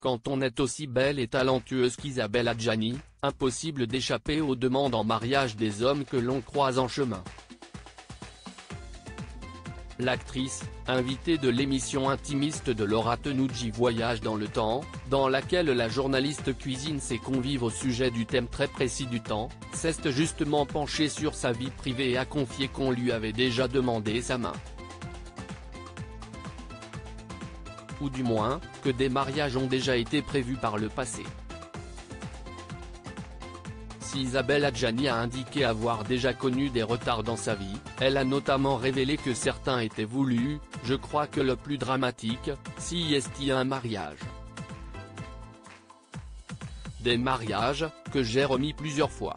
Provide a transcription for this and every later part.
Quand on est aussi belle et talentueuse qu'Isabelle Adjani, impossible d'échapper aux demandes en mariage des hommes que l'on croise en chemin. L'actrice, invitée de l'émission intimiste de Laura Tenucci Voyage dans le temps, dans laquelle la journaliste cuisine ses convives au sujet du thème très précis du temps, s'est justement penchée sur sa vie privée et a confié qu'on lui avait déjà demandé sa main. Ou du moins, que des mariages ont déjà été prévus par le passé. Si Isabelle Adjani a indiqué avoir déjà connu des retards dans sa vie, elle a notamment révélé que certains étaient voulus. Je crois que le plus dramatique, si est un mariage. Des mariages, que j'ai remis plusieurs fois.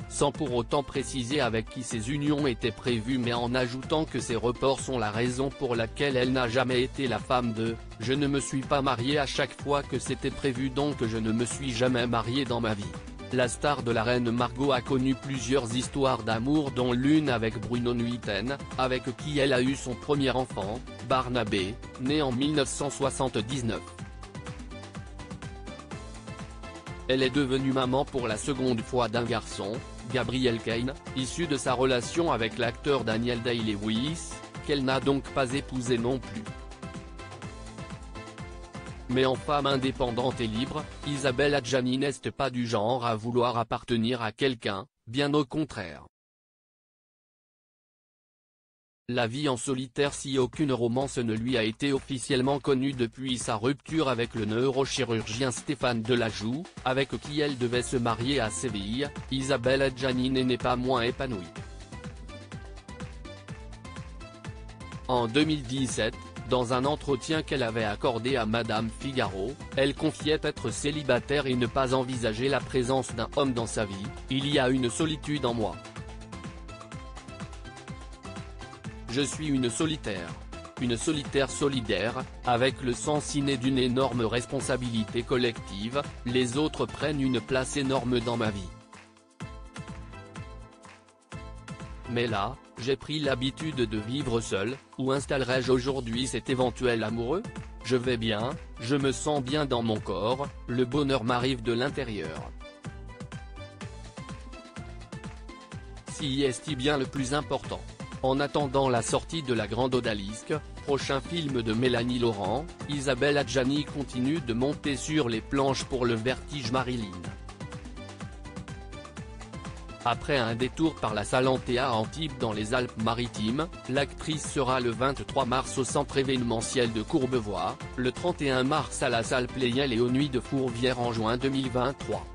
Sans pour autant préciser avec qui ces unions étaient prévues, mais en ajoutant que ces reports sont la raison pour laquelle elle n'a jamais été la femme de « Je ne me suis pas mariée à chaque fois que c'était prévu, donc je ne me suis jamais mariée dans ma vie ». La star de la reine Margot a connu plusieurs histoires d'amour, dont l'une avec Bruno Nuiten, avec qui elle a eu son premier enfant, Barnabé, né en 1979. Elle est devenue maman pour la seconde fois d'un garçon, Gabriel Kane, issu de sa relation avec l'acteur Daniel Day-Lewis, qu'elle n'a donc pas épousé non plus. Mais en femme indépendante et libre, Isabelle Adjani n'est pas du genre à vouloir appartenir à quelqu'un, bien au contraire. La vie en solitaire, si aucune romance ne lui a été officiellement connue depuis sa rupture avec le neurochirurgien Stéphane Delajoux, avec qui elle devait se marier à Séville, Isabelle Adjani n'est pas moins épanouie. En 2017, dans un entretien qu'elle avait accordé à Madame Figaro, elle confiait être célibataire et ne pas envisager la présence d'un homme dans sa vie. Il y a une solitude en moi. Je suis une solitaire solidaire, avec le sens inné d'une énorme responsabilité collective. Les autres prennent une place énorme dans ma vie. Mais là, j'ai pris l'habitude de vivre seul. Où installerai-je aujourd'hui cet éventuel amoureux? Je vais bien, je me sens bien dans mon corps, le bonheur m'arrive de l'intérieur. Si est bien le plus important. En attendant la sortie de La Grande Odalisque, prochain film de Mélanie Laurent, Isabelle Adjani continue de monter sur les planches pour le Vertige Marilyn. Après un détour par la salle Antea à Antibes dans les Alpes-Maritimes, l'actrice sera le 23 mars au centre événementiel de Courbevoie, le 31 mars à la salle Pleyel et aux Nuits de Fourvière en juin 2023.